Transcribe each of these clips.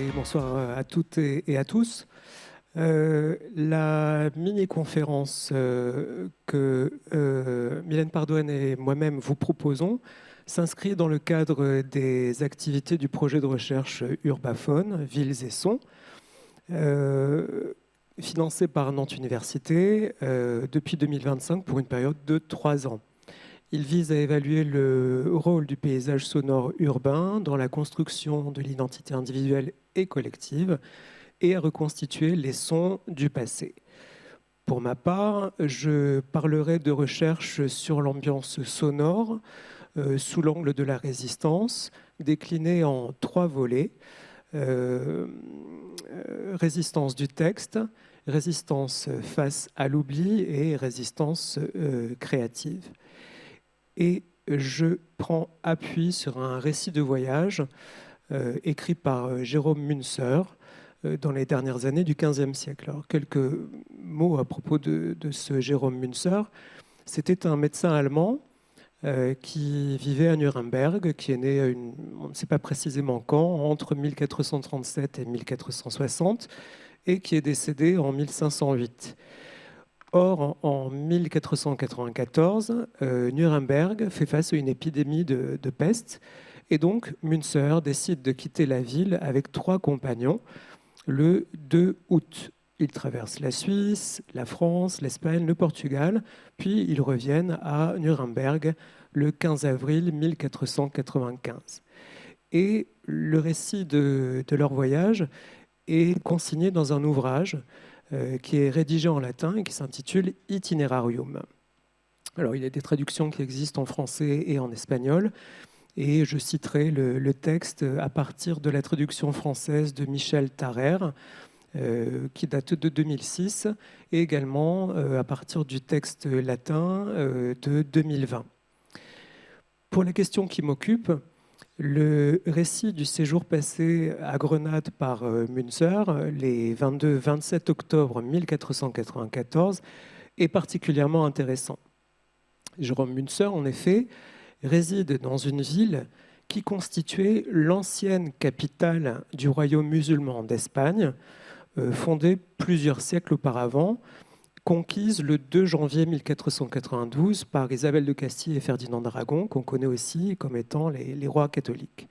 et bonsoir à toutes et à tous. La mini-conférence que Mylène Pardouane et moi-même vous proposons s'inscrit dans le cadre des activités du projet de recherche Urbaphone, Villes et Sons, financé par Nantes Université depuis 2025 pour une période de 3 ans. Il vise à évaluer le rôle du paysage sonore urbain dans la construction de l'identité individuelle et collective et à reconstituer les sons du passé. Pour ma part, je parlerai de recherche sur l'ambiance sonore sous l'angle de la résistance, déclinée en 3 volets. Résistance du texte, résistance face à l'oubli et résistance créative. Et je prends appui sur un récit de voyage écrit par Jérôme Münzer dans les dernières années du XVe siècle. Alors, quelques mots à propos de ce Jérôme Münzer. C'était un médecin allemand qui vivait à Nuremberg, qui est né, on ne sait pas précisément quand, entre 1437 et 1460, et qui est décédé en 1508. Or, en 1494, Nuremberg fait face à une épidémie de peste, et donc Münzer décide de quitter la ville avec 3 compagnons le 2 août. Ils traversent la Suisse, la France, l'Espagne, le Portugal, puis ils reviennent à Nuremberg le 15 avril 1495. Et le récit de leur voyage est consigné dans un ouvrage qui est rédigé en latin et qui s'intitule Itinerarium. Alors, il y a des traductions qui existent en français et en espagnol, et je citerai le texte à partir de la traduction française de Michel Tarrer, qui date de 2006, et également à partir du texte latin de 2020. Pour la question qui m'occupe, le récit du séjour passé à Grenade par Münzer, les 22-27 octobre 1494, est particulièrement intéressant. Jérôme Münzer, en effet, réside dans une ville qui constituait l'ancienne capitale du royaume musulman d'Espagne, fondée plusieurs siècles auparavant, conquise le 2 janvier 1492 par Isabelle de Castille et Ferdinand d'Aragon, qu'on connaît aussi comme étant les rois catholiques.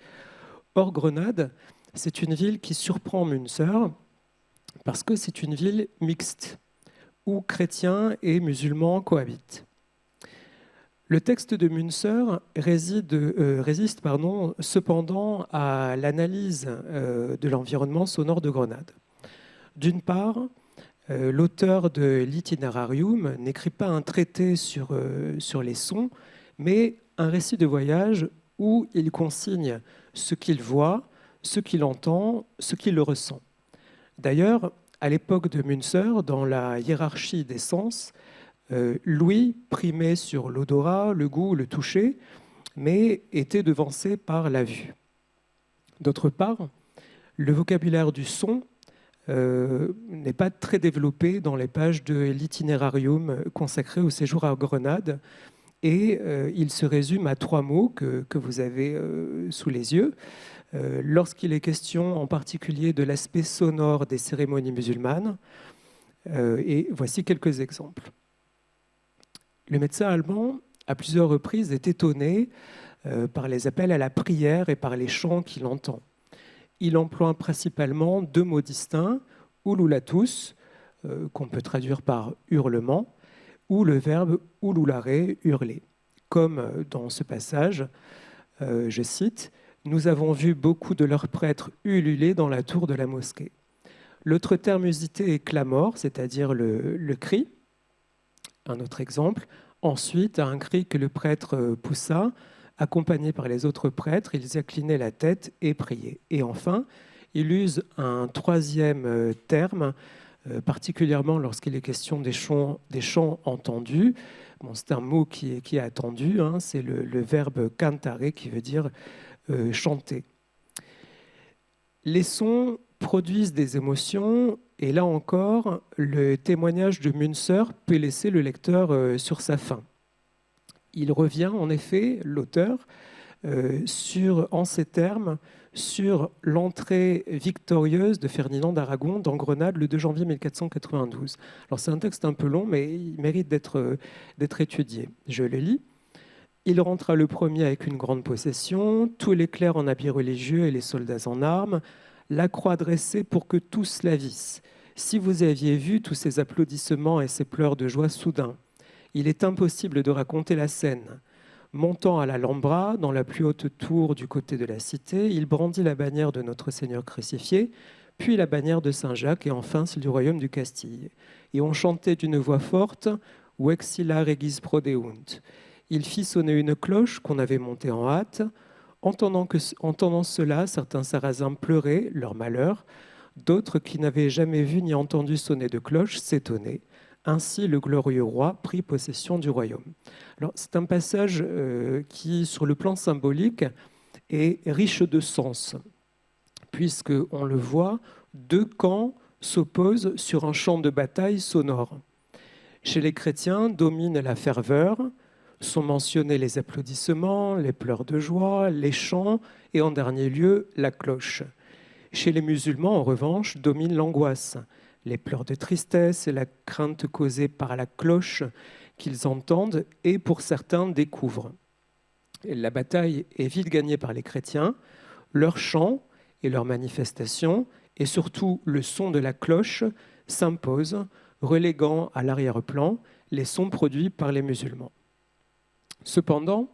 Or, Grenade, c'est une ville qui surprend Münzer parce que c'est une ville mixte, où chrétiens et musulmans cohabitent. Le texte de Münzer résiste cependant à l'analyse de l'environnement sonore de Grenade. D'une part, l'auteur de l'Itinerarium n'écrit pas un traité sur les sons, mais un récit de voyage où il consigne ce qu'il voit, ce qu'il entend, ce qu'il ressent. D'ailleurs, à l'époque de Münzer, dans la hiérarchie des sens, l'ouïe primait sur l'odorat, le goût, le toucher, mais était devancé par la vue. D'autre part, le vocabulaire du son n'est pas très développé dans les pages de l'Itinerarium consacré au séjour à Grenade, et il se résume à 3 mots que vous avez sous les yeux. Lorsqu'il est question en particulier de l'aspect sonore des cérémonies musulmanes, et voici quelques exemples. Le médecin allemand, à plusieurs reprises, est étonné par les appels à la prière et par les chants qu'il entend. Il emploie principalement 2 mots distincts, ululatus, qu'on peut traduire par hurlement, ou le verbe ululare, hurler. Comme dans ce passage, je cite, « Nous avons vu beaucoup de leurs prêtres ululer dans la tour de la mosquée ». L'autre terme usité est clamor, c'est-à-dire le cri. Un autre exemple, ensuite, à un cri que le prêtre poussa, accompagnés par les autres prêtres, ils inclinaient la tête et priaient. Et enfin, il use un 3e terme, particulièrement lorsqu'il est question des chants entendus. Bon, c'est un mot qui est attendu, hein, c'est le verbe cantare qui veut dire chanter. Les sons produisent des émotions, et là encore, le témoignage de Münzer peut laisser le lecteur sur sa faim. Il revient en effet, l'auteur, en ces termes, sur l'entrée victorieuse de Ferdinand d'Aragon dans Grenade le 2 janvier 1492. Alors c'est un texte un peu long, mais il mérite d'être étudié. Je le lis. Il rentra le premier avec une grande possession, tous les clercs en habits religieux et les soldats en armes, la croix dressée pour que tous la vissent. Si vous aviez vu tous ces applaudissements et ces pleurs de joie soudains, il est impossible de raconter la scène. Montant à l'Alhambra, dans la plus haute tour du côté de la cité, il brandit la bannière de notre Seigneur crucifié, puis la bannière de Saint-Jacques et enfin celle du royaume du Castille. Et on chantait d'une voix forte « Vexilla regis prodeunt ». Il fit sonner une cloche qu'on avait montée en hâte. Entendant cela, certains Sarrasins pleuraient leur malheur, d'autres qui n'avaient jamais vu ni entendu sonner de cloche s'étonnaient. Ainsi, le glorieux roi prit possession du royaume. Alors, c'est un passage qui, sur le plan symbolique, est riche de sens, puisque on le voit, deux camps s'opposent sur un champ de bataille sonore. Chez les chrétiens domine la ferveur, sont mentionnés les applaudissements, les pleurs de joie, les chants et en dernier lieu la cloche. Chez les musulmans, en revanche, domine l'angoisse, les pleurs de tristesse et la crainte causée par la cloche qu'ils entendent et pour certains découvrent. Et la bataille est vite gagnée par les chrétiens, leurs chants et leurs manifestations et surtout le son de la cloche s'imposent, reléguant à l'arrière-plan les sons produits par les musulmans. Cependant,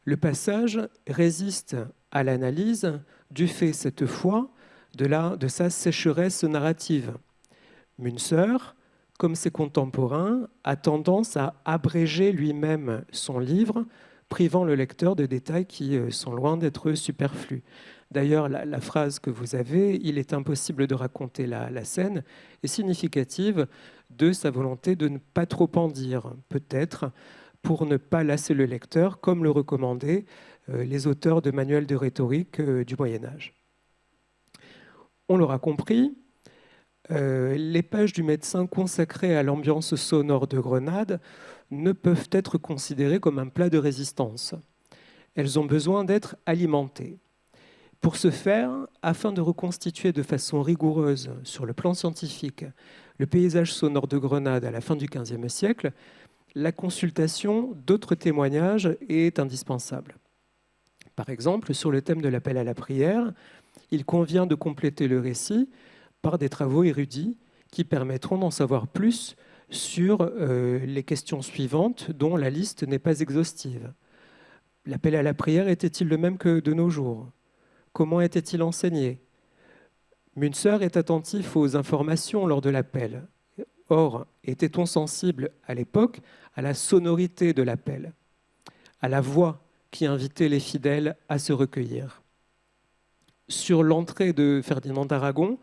le passage résiste à l'analyse du fait cette fois de sa sécheresse narrative. Münzer, comme ses contemporains, a tendance à abréger lui-même son livre, privant le lecteur de détails qui sont loin d'être superflus. D'ailleurs, la phrase que vous avez, « il est impossible de raconter la scène », est significative de sa volonté de ne pas trop en dire, peut-être pour ne pas lasser le lecteur, comme le recommandaient les auteurs de manuels de rhétorique du Moyen-Âge. On l'aura compris, les pages du médecin consacrées à l'ambiance sonore de Grenade ne peuvent être considérées comme un plat de résistance. Elles ont besoin d'être alimentées. Pour ce faire, afin de reconstituer de façon rigoureuse sur le plan scientifique le paysage sonore de Grenade à la fin du XVe siècle, la consultation d'autres témoignages est indispensable. Par exemple, sur le thème de l'appel à la prière, il convient de compléter le récit par des travaux érudits qui permettront d'en savoir plus sur les questions suivantes dont la liste n'est pas exhaustive. L'appel à la prière était-il le même que de nos jours? Comment était-il enseigné? Münzer est attentif aux informations lors de l'appel. Or, était-on sensible à l'époque à la sonorité de l'appel, à la voix qui invitait les fidèles à se recueillir? Sur l'entrée de Ferdinand d'Aragon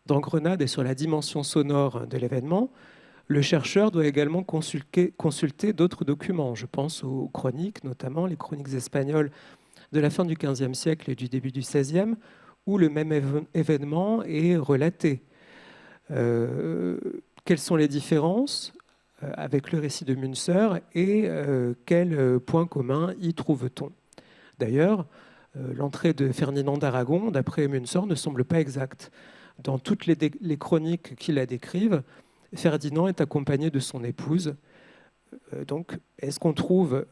dans Grenade et sur la dimension sonore de l'événement, le chercheur doit également consulter d'autres documents. Je pense aux chroniques, notamment les chroniques espagnoles de la fin du XVe siècle et du début du XVIe, où le même événement est relaté. Quelles sont les différences avec le récit de Münzer et quels points communs y trouve-t-on? D'ailleurs, l'entrée de Ferdinand d'Aragon, d'après Münzer, ne semble pas exacte. Dans toutes les chroniques qui la décrivent, Ferdinand est accompagné de son épouse. Donc, est-ce qu'on trouve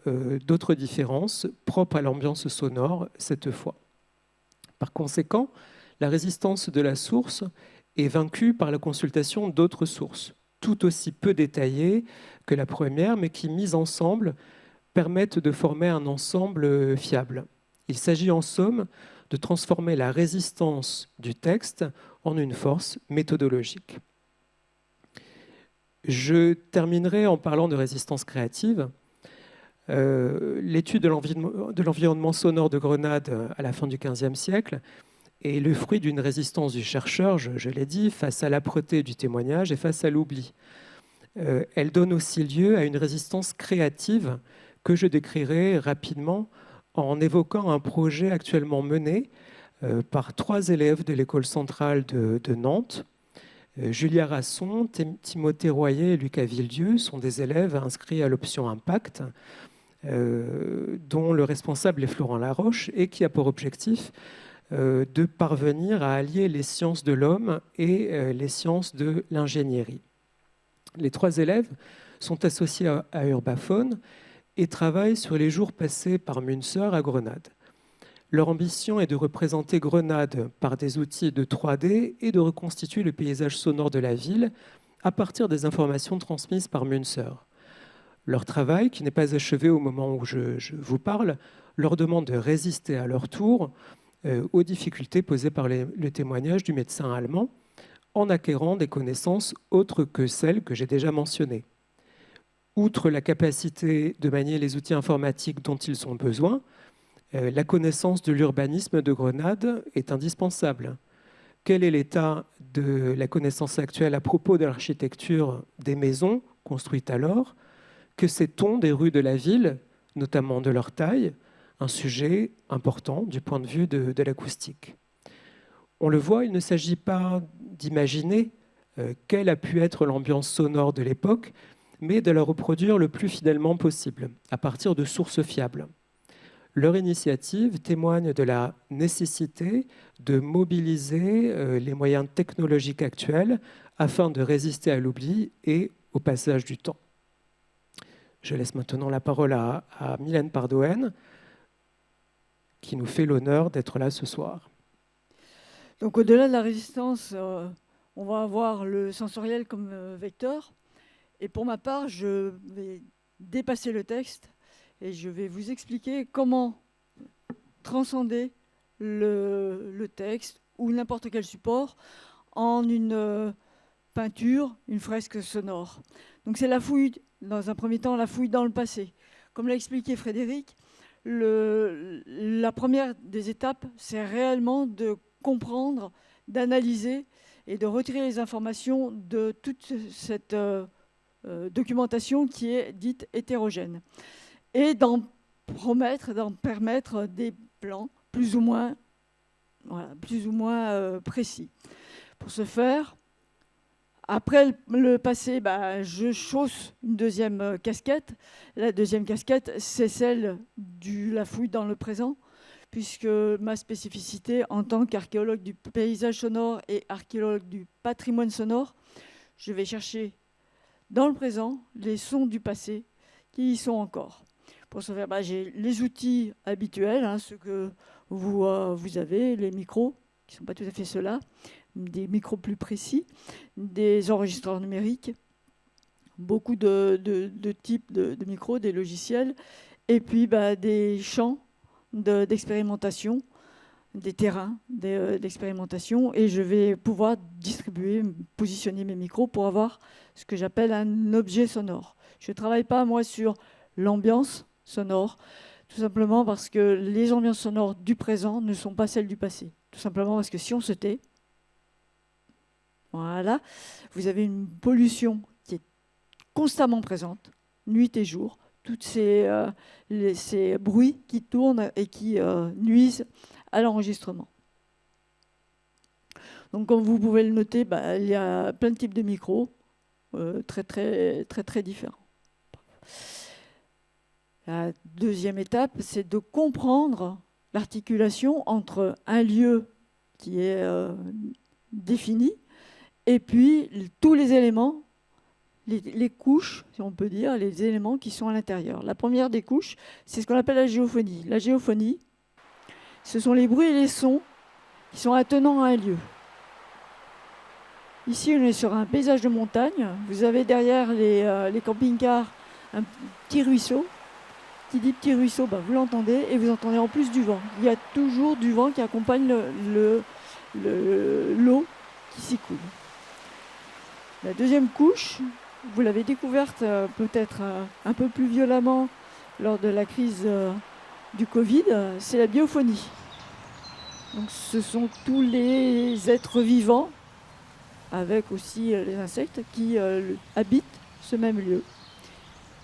d'autres différences propres à l'ambiance sonore cette fois? Par conséquent, la résistance de la source est vaincue par la consultation d'autres sources, tout aussi peu détaillées que la première, mais qui, mises ensemble, permettent de former un ensemble fiable. Il s'agit en somme de transformer la résistance du texte en une force méthodologique. Je terminerai en parlant de résistance créative. L'étude de l'environnement sonore de Grenade à la fin du XVe siècle est le fruit d'une résistance du chercheur, je l'ai dit, face à l'âpreté du témoignage et face à l'oubli. Elle donne aussi lieu à une résistance créative que je décrirai rapidement en évoquant un projet actuellement mené par 3 élèves de l'école centrale de Nantes. Julia Rasson, Timothée Royer et Lucas Villedieu sont des élèves inscrits à l'option Impact, dont le responsable est Florent Laroche, et qui a pour objectif de parvenir à allier les sciences de l'homme et les sciences de l'ingénierie. Les 3 élèves sont associés à Urbaphone et travaillent sur les jours passés par Münzer à Grenade. Leur ambition est de représenter Grenade par des outils de 3D et de reconstituer le paysage sonore de la ville à partir des informations transmises par Münzer. Leur travail, qui n'est pas achevé au moment où je vous parle, leur demande de résister à leur tour aux difficultés posées par le témoignage du médecin allemand en acquérant des connaissances autres que celles que j'ai déjà mentionnées. Outre la capacité de manier les outils informatiques dont ils ont besoin, la connaissance de l'urbanisme de Grenade est indispensable. Quel est l'état de la connaissance actuelle à propos de l'architecture des maisons construites alors? Que sait-on des rues de la ville, notamment de leur taille? Un sujet important du point de vue de l'acoustique. On le voit, il ne s'agit pas d'imaginer quelle a pu être l'ambiance sonore de l'époque, mais de la reproduire le plus fidèlement possible, à partir de sources fiables. Leur initiative témoigne de la nécessité de mobiliser les moyens technologiques actuels afin de résister à l'oubli et au passage du temps. Je laisse maintenant la parole à Mylène Pardoen, qui nous fait l'honneur d'être là ce soir. Donc au-delà de la résistance, on va avoir le sensoriel comme vecteur. Et pour ma part, je vais dépasser le texte et je vais vous expliquer comment transcender le texte ou n'importe quel support en une peinture, une fresque sonore. Donc c'est la fouille, dans un premier temps, la fouille dans le passé. Comme l'a expliqué Frédéric, la première des étapes, c'est réellement de comprendre, d'analyser et de retirer les informations de toute cette documentation qui est dite hétérogène. Et d'en permettre des plans plus ou moins précis. Pour ce faire, après le passé, je chausse une deuxième casquette. La deuxième casquette, c'est celle de la fouille dans le présent, puisque ma spécificité en tant qu'archéologue du paysage sonore et archéologue du patrimoine sonore, je vais chercher dans le présent les sons du passé qui y sont encore. Pour ce faire, j'ai les outils habituels, ceux que vous avez, les micros, qui ne sont pas tout à fait ceux-là, des micros plus précis, des enregistreurs numériques, beaucoup de types de micros, des logiciels, et puis des champs d'expérimentation, des terrains d'expérimentation, et je vais pouvoir distribuer, positionner mes micros pour avoir ce que j'appelle un objet sonore. Je ne travaille pas, moi, sur l'ambiance sonore, tout simplement parce que les ambiances sonores du présent ne sont pas celles du passé. Tout simplement parce que si on se tait, voilà, vous avez une pollution qui est constamment présente, nuit et jour, tous ces bruits qui tournent et qui nuisent à l'enregistrement. Donc, comme vous pouvez le noter, il y a plein de types de micros, très différents. La deuxième étape, c'est de comprendre l'articulation entre un lieu qui est défini et puis tous les éléments, les couches, si on peut dire, les éléments qui sont à l'intérieur. La première des couches, c'est ce qu'on appelle la géophonie. La géophonie, ce sont les bruits et les sons qui sont attenants à un lieu. Ici, on est sur un paysage de montagne. Vous avez derrière les camping-cars un petit ruisseau. Qui dit petit ruisseau, vous l'entendez, et vous entendez en plus du vent. Il y a toujours du vent qui accompagne l'eau qui s'y coule. La deuxième couche, vous l'avez découverte peut-être un peu plus violemment lors de la crise du Covid, c'est la biophonie. Donc, ce sont tous les êtres vivants, avec aussi les insectes, qui habitent ce même lieu.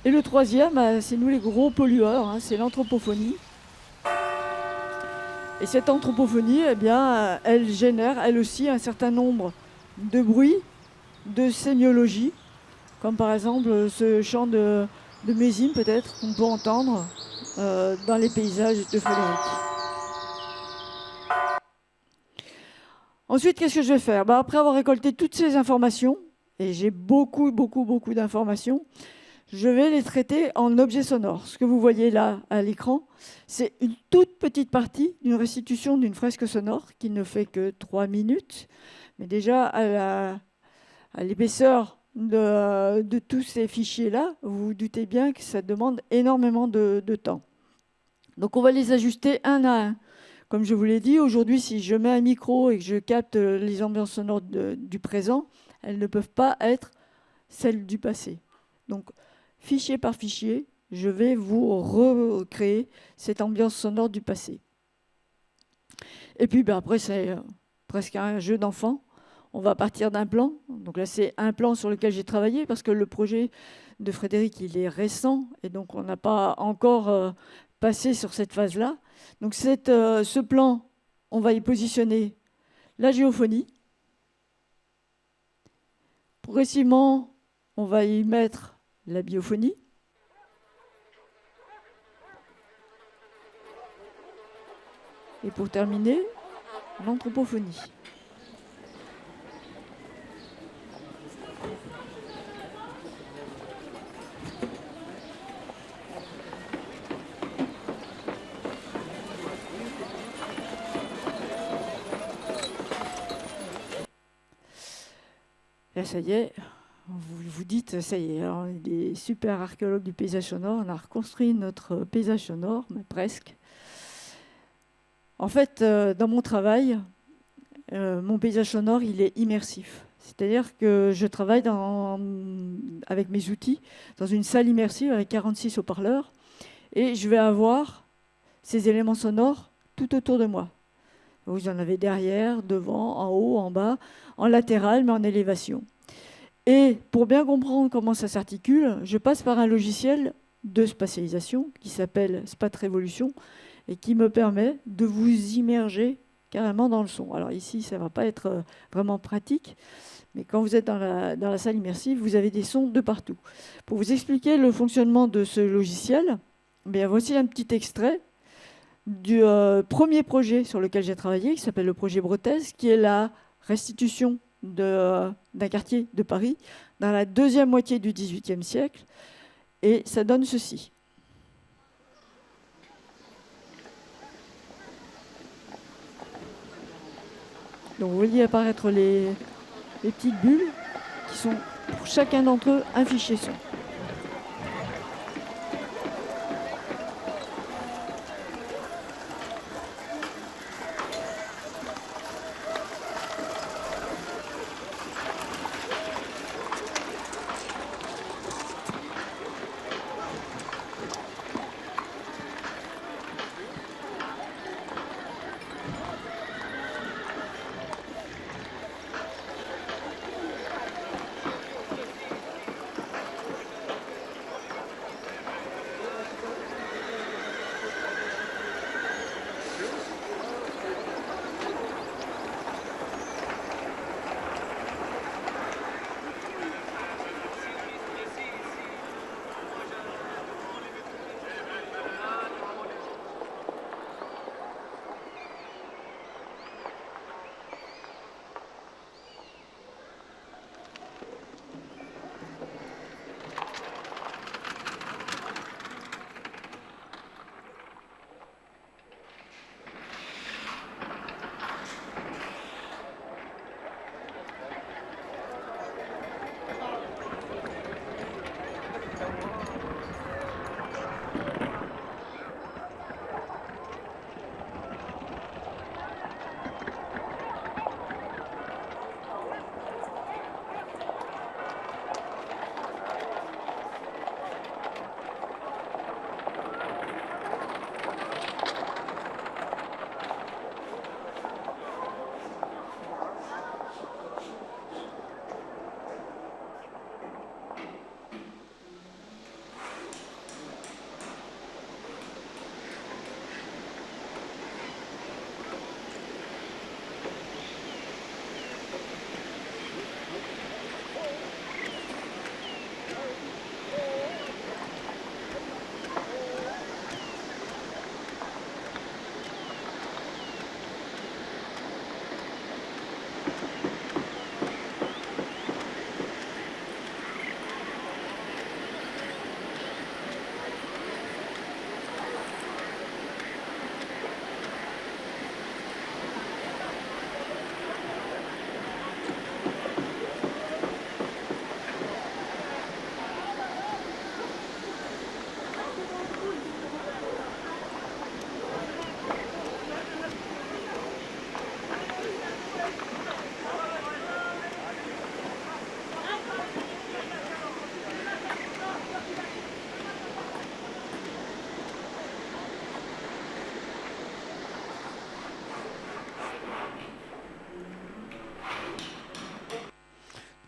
Et le troisième, c'est nous les gros pollueurs, c'est l'anthropophonie. Et cette anthropophonie, elle génère, elle aussi, un certain nombre de bruits, de sémiologie, comme par exemple ce chant de mésine, peut-être, qu'on peut entendre dans les paysages de Frédéric. Ensuite, qu'est-ce que je vais faire? Après avoir récolté toutes ces informations, et j'ai beaucoup d'informations, je vais les traiter en objets sonores. Ce que vous voyez là à l'écran, c'est une toute petite partie d'une restitution d'une fresque sonore qui ne fait que 3 minutes. Mais déjà, à l'épaisseur de tous ces fichiers-là, vous vous doutez bien que ça demande énormément de temps. Donc on va les ajuster un à un. Comme je vous l'ai dit, aujourd'hui, si je mets un micro et que je capte les ambiances sonores du présent, elles ne peuvent pas être celles du passé. Donc, fichier par fichier, je vais vous recréer cette ambiance sonore du passé. Et puis, après, c'est presque un jeu d'enfant. On va partir d'un plan. Donc là, c'est un plan sur lequel j'ai travaillé parce que le projet de Frédéric, il est récent et donc on n'a pas encore passé sur cette phase-là. Donc ce plan, on va y positionner la géophonie. Progressivement, on va y mettre la biophonie. Et pour terminer, l'anthropophonie. Là, ça y est, vous vous dites, ça y est, on est des super archéologues du paysage sonore, on a reconstruit notre paysage sonore, mais presque. En fait, dans mon travail, mon paysage sonore, il est immersif. C'est-à-dire que je travaille avec mes outils dans une salle immersive avec 46 haut-parleurs et je vais avoir ces éléments sonores tout autour de moi. Vous en avez derrière, devant, en haut, en bas, en latéral, mais en élévation. Et pour bien comprendre comment ça s'articule, je passe par un logiciel de spatialisation qui s'appelle SpatRévolution et qui me permet de vous immerger carrément dans le son. Alors ici, ça ne va pas être vraiment pratique, mais quand vous êtes dans la salle immersive, vous avez des sons de partout. Pour vous expliquer le fonctionnement de ce logiciel, voici un petit extrait du premier projet sur lequel j'ai travaillé, qui s'appelle le projet Bretèze, qui est la restitution d'un quartier de Paris dans la deuxième moitié du XVIIIe siècle. Et ça donne ceci. Donc vous voyez apparaître les petites bulles qui sont pour chacun d'entre eux un fichier son.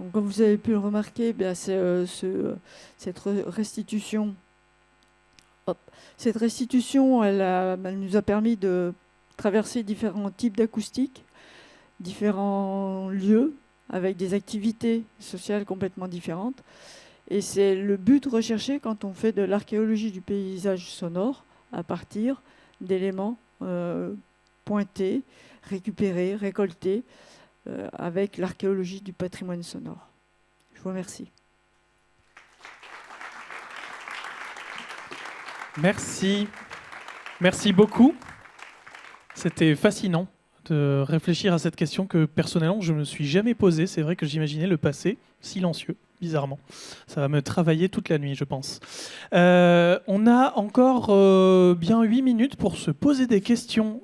Donc, comme vous avez pu le remarquer, cette restitution, elle nous a permis de traverser différents types d'acoustiques, différents lieux, avec des activités sociales complètement différentes. Et c'est le but recherché quand on fait de l'archéologie du paysage sonore à partir d'éléments pointés, récupérés, récoltés, avec l'archéologie du patrimoine sonore. Je vous remercie. Merci. Merci beaucoup. C'était fascinant de réfléchir à cette question que personnellement je ne me suis jamais posée. C'est vrai que j'imaginais le passé silencieux, bizarrement. Ça va me travailler toute la nuit, je pense. On a encore bien 8 minutes pour se poser des questions.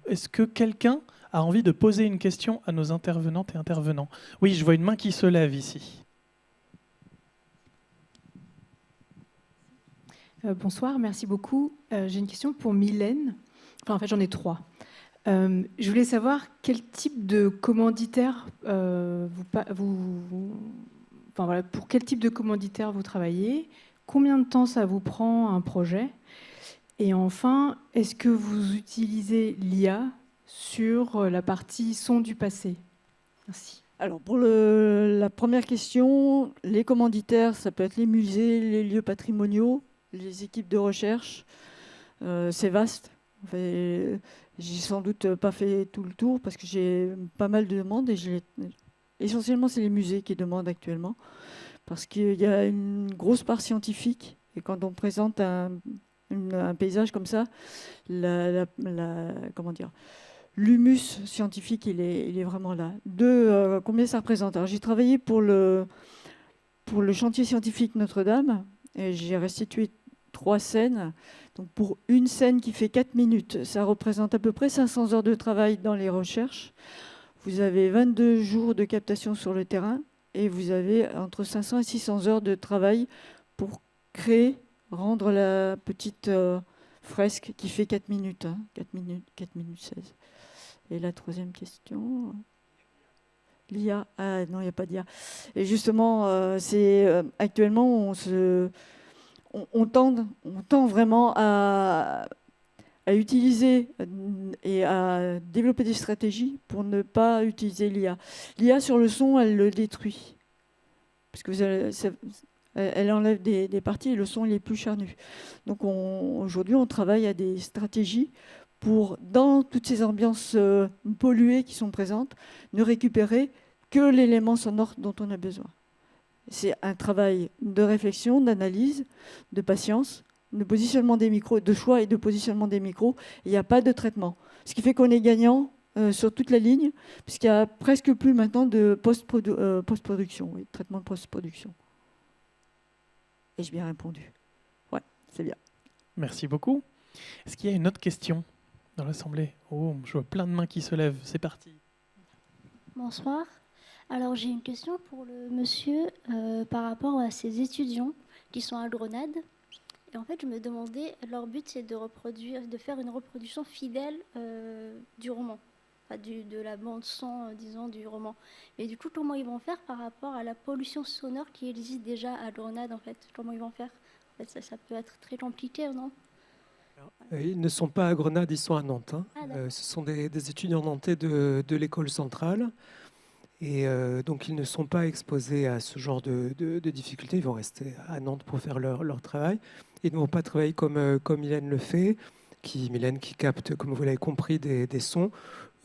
Est-ce que quelqu'un a envie de poser une question à nos intervenantes et intervenants? Oui, je vois une main qui se lève ici. Bonsoir, merci beaucoup. J'ai une question pour Mylène. Enfin, en fait, j'en ai 3. Je voulais savoir quel type de commanditaire pour quel type de commanditaire vous travaillez, combien de temps ça vous prend un projet, et enfin, est-ce que vous utilisez l'IA sur la partie son du passé? Merci. Alors, pour la première question, les commanditaires, ça peut être les musées, les lieux patrimoniaux, les équipes de recherche. C'est vaste. J'ai sans doute pas fait tout le tour parce que j'ai pas mal de demandes et essentiellement, c'est les musées qui demandent actuellement parce qu'il y a une grosse part scientifique et quand on présente un paysage comme ça, comment dire, l'humus scientifique, il est vraiment là. Combien ça représente? Alors, j'ai travaillé pour le chantier scientifique Notre-Dame et j'ai restitué 3 scènes. Donc pour une scène qui fait 4 minutes, ça représente à peu près 500 heures de travail dans les recherches. Vous avez 22 jours de captation sur le terrain et vous avez entre 500 et 600 heures de travail pour rendre la petite fresque qui fait 4 minutes. 4 minutes 16. Et la troisième question... L'IA. Ah non, il n'y a pas d'IA. Et justement, actuellement, on tend vraiment à utiliser et à développer des stratégies pour ne pas utiliser l'IA. L'IA sur le son, elle le détruit. Parce que elle enlève des parties et le son il est plus charnu. Donc aujourd'hui, on travaille à des stratégies pour, dans toutes ces ambiances polluées qui sont présentes, ne récupérer que l'élément sonore dont on a besoin. C'est un travail de réflexion, d'analyse, de patience, de positionnement des micros, de choix et de positionnement des micros. Il n'y a pas de traitement. Ce qui fait qu'on est gagnant sur toute la ligne, puisqu'il n'y a presque plus maintenant de post-production, traitement de post-production. Ai-je bien répondu? Ouais, c'est bien. Merci beaucoup. Est-ce qu'il y a une autre question dans l'Assemblée? Oh, je vois plein de mains qui se lèvent. C'est parti. Bonsoir. Alors j'ai une question pour le monsieur par rapport à ces étudiants qui sont à Grenade. Et en fait, je me demandais, leur but c'est de faire une reproduction fidèle du roman, enfin, de la bande son, disons, du roman. Mais du coup, comment ils vont faire par rapport à la pollution sonore qui existe déjà à Grenade en fait? Comment ils vont faire? En fait, ça peut être très compliqué, non? Ils ne sont pas à Grenade, ils sont à Nantes. Ah, Ce sont des étudiants nantais de l'école centrale. Et donc, ils ne sont pas exposés à ce genre de difficultés. Ils vont rester à Nantes pour faire leur travail. Ils ne vont pas travailler comme Mylène le fait, Mylène qui capte, comme vous l'avez compris, des sons.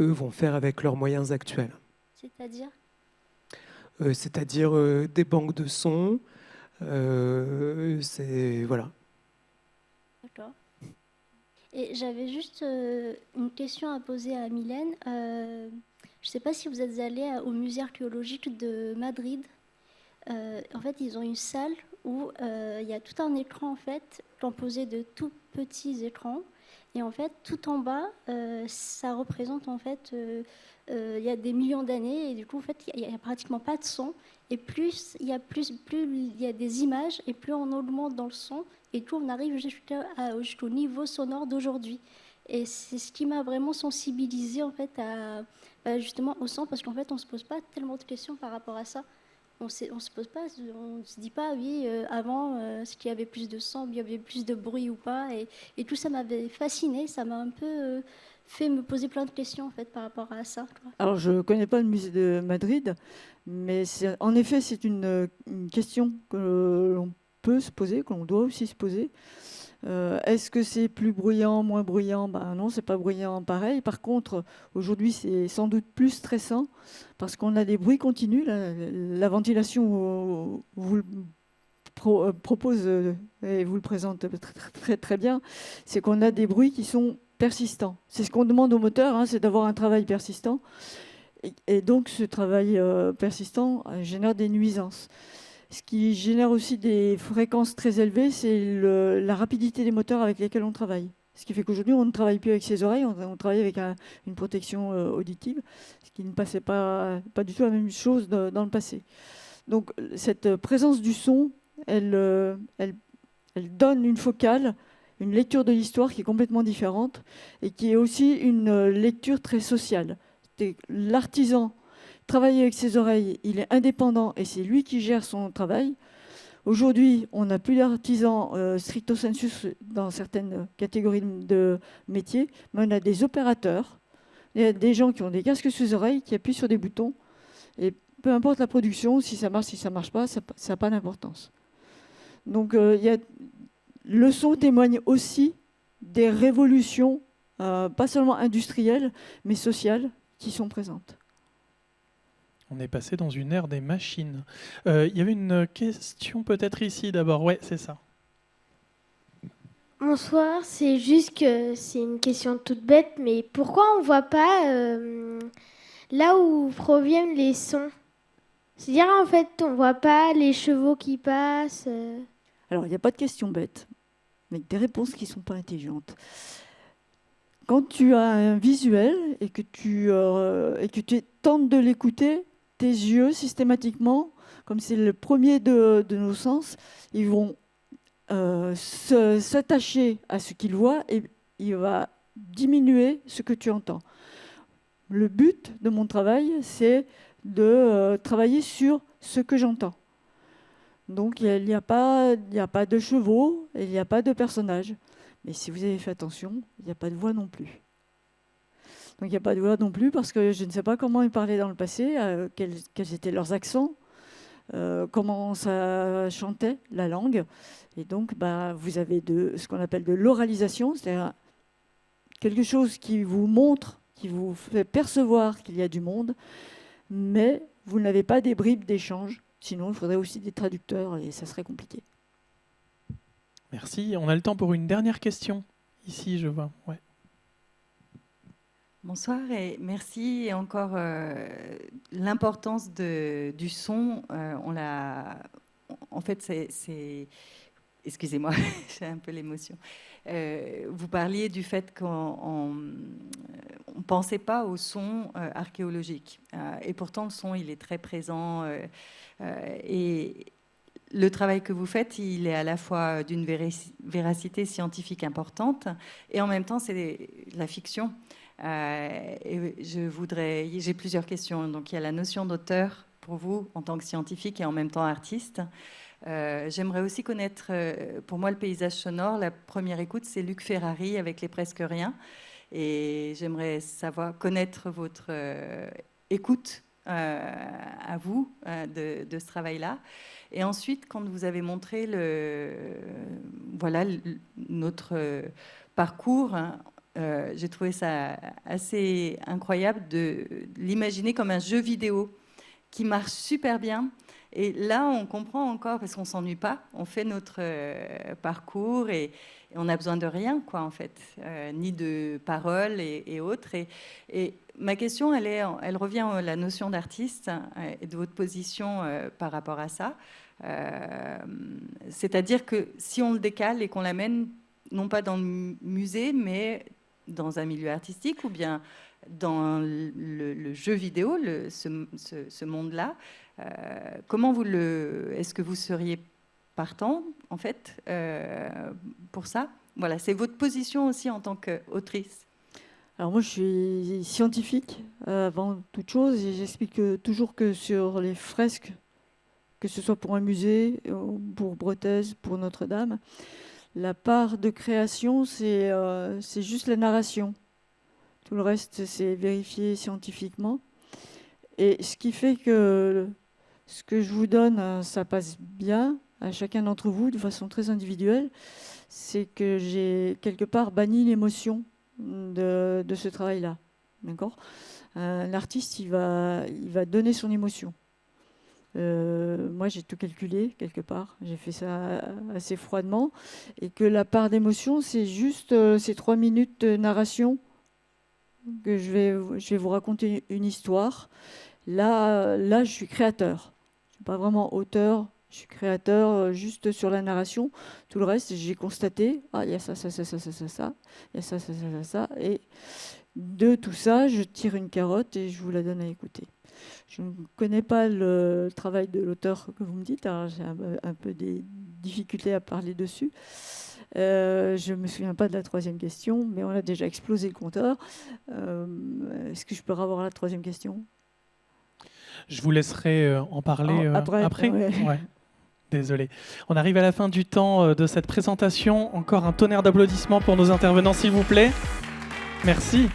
Eux vont faire avec leurs moyens actuels. C'est-à-dire C'est-à-dire des banques de sons. Voilà. D'accord. Et j'avais juste une question à poser à Mylène. Je ne sais pas si vous êtes allé au musée archéologique de Madrid. En fait, ils ont une salle où il y a tout un écran en fait, composé de tout petits écrans. Et en fait, tout en bas, ça représente en fait, il y a des millions d'années et du coup, en fait, il n'y a pratiquement pas de son. Et plus il y a des images et plus on augmente dans le son et tout, on arrive jusqu'au niveau sonore d'aujourd'hui. Et c'est ce qui m'a vraiment sensibilisée en fait justement au son parce qu'en fait, on se pose pas tellement de questions par rapport à ça. on se pose pas, on se dit pas, oui, avant, est-ce qu'il y avait plus de son, il y avait plus de bruit ou pas, et tout ça m'avait fasciné, ça m'a un peu fait me poser plein de questions en fait par rapport à ça, quoi. Alors, je ne connais pas le musée de Madrid, mais en effet, c'est une question que l'on peut se poser, que l'on doit aussi se poser. Est-ce que c'est plus bruyant, moins bruyant? Ben non, c'est pas bruyant pareil. Par contre, aujourd'hui, c'est sans doute plus stressant parce qu'on a des bruits continus. La ventilation vous le propose et vous le présente très, très bien. C'est qu'on a des bruits qui sont persistants. C'est ce qu'on demande au moteur, hein, c'est d'avoir un travail persistant. Et donc, ce travail persistant génère des nuisances. Ce qui génère aussi des fréquences très élevées, c'est la rapidité des moteurs avec lesquels on travaille. Ce qui fait qu'aujourd'hui, on ne travaille plus avec ses oreilles, on travaille avec une protection auditive, ce qui ne passait pas du tout la même chose dans le passé. Donc, cette présence du son, elle donne une focale, une lecture de l'histoire qui est complètement différente et qui est aussi une lecture très sociale. L'artisan travaille avec ses oreilles, il est indépendant et c'est lui qui gère son travail. Aujourd'hui, on n'a plus d'artisans stricto sensu dans certaines catégories de métiers, mais on a des opérateurs, il y a des gens qui ont des casques sous les oreilles, qui appuient sur des boutons, et peu importe la production, si ça marche pas, ça n'a pas d'importance. Donc le son témoigne aussi des révolutions, pas seulement industrielles, mais sociales, qui sont présentes. On est passé dans une ère des machines. Il y avait une question peut-être ici d'abord. Ouais, c'est ça. Bonsoir, c'est juste que c'est une question toute bête, mais pourquoi on ne voit pas là où proviennent les sons? C'est-à-dire, en fait, on ne voit pas les chevaux qui passent. Alors, il n'y a pas de question bête, mais des réponses qui ne sont pas intelligentes. Quand tu as un visuel et que tu tentes de l'écouter, tes yeux, systématiquement, comme c'est le premier de nos sens, ils vont s'attacher à ce qu'ils voient et il va diminuer ce que tu entends. Le but de mon travail, c'est de travailler sur ce que j'entends. Donc, il n'y a pas de chevaux et il n'y a pas de personnages. Mais si vous avez fait attention, il n'y a pas de voix non plus. Donc il n'y a pas de voix non plus parce que je ne sais pas comment ils parlaient dans le passé, quels étaient leurs accents, comment ça chantait la langue. Et donc vous avez ce qu'on appelle de l'oralisation, c'est-à-dire quelque chose qui vous montre, qui vous fait percevoir qu'il y a du monde, mais vous n'avez pas des bribes d'échange. Sinon, il faudrait aussi des traducteurs et ça serait compliqué. Merci. On a le temps pour une dernière question. Ici, je vois. Ouais. Bonsoir et merci. Et encore, l'importance du son, en fait, c'est... Excusez-moi, j'ai un peu l'émotion. Vous parliez du fait qu'on ne pensait pas au son archéologique. Et pourtant, le son, il est très présent. Et le travail que vous faites, il est à la fois d'une véracité scientifique importante et en même temps, c'est de la fiction. Et j'ai plusieurs questions. Donc, il y a la notion d'auteur pour vous en tant que scientifique et en même temps artiste. J'aimerais aussi connaître, pour moi, le paysage sonore. La première écoute, c'est Luc Ferrari avec Les Presque Rien. Et j'aimerais connaître votre écoute à vous de ce travail-là. Et ensuite, quand vous avez montré notre parcours, j'ai trouvé ça assez incroyable de l'imaginer comme un jeu vidéo qui marche super bien. Et là, on comprend encore, parce qu'on ne s'ennuie pas, on fait notre parcours et on n'a besoin de rien, quoi, en fait, ni de paroles et autres. Et ma question, elle revient à la notion d'artiste et de votre position par rapport à ça. C'est-à-dire que si on le décale et qu'on l'amène, non pas dans le musée, mais dans un milieu artistique ou bien dans le jeu vidéo, ce monde-là, est-ce que vous seriez partant, en fait, pour ça? Voilà, c'est votre position aussi en tant qu'autrice. Alors moi, je suis scientifique avant toute chose et j'explique toujours que sur les fresques que ce soit pour un musée, pour Brettaise, pour Notre-Dame. La part de création, c'est juste la narration. Tout le reste, c'est vérifié scientifiquement. Et ce qui fait que ce que je vous donne, ça passe bien à chacun d'entre vous de façon très individuelle, c'est que j'ai quelque part banni l'émotion de ce travail-là. D'accord ? Un artiste, il va donner son émotion. Moi, j'ai tout calculé quelque part. J'ai fait ça assez froidement. Et que la part d'émotion, c'est juste ces 3 minutes de narration que je vais vous raconter une histoire. Là, je suis créateur. Je ne suis pas vraiment auteur. Je suis créateur juste sur la narration. Tout le reste, j'ai constaté, il y a ça. Il y a ça. Et de tout ça, je tire une carotte et je vous la donne à écouter. Je ne connais pas le travail de l'auteur que vous me dites. Alors j'ai un peu des difficultés à parler dessus. Je ne me souviens pas de la 3e question, mais on a déjà explosé le compteur. Est-ce que je peux avoir la 3e question ? Je vous laisserai en parler après. Ouais. Désolé. On arrive à la fin du temps de cette présentation. Encore un tonnerre d'applaudissements pour nos intervenants, s'il vous plaît. Merci.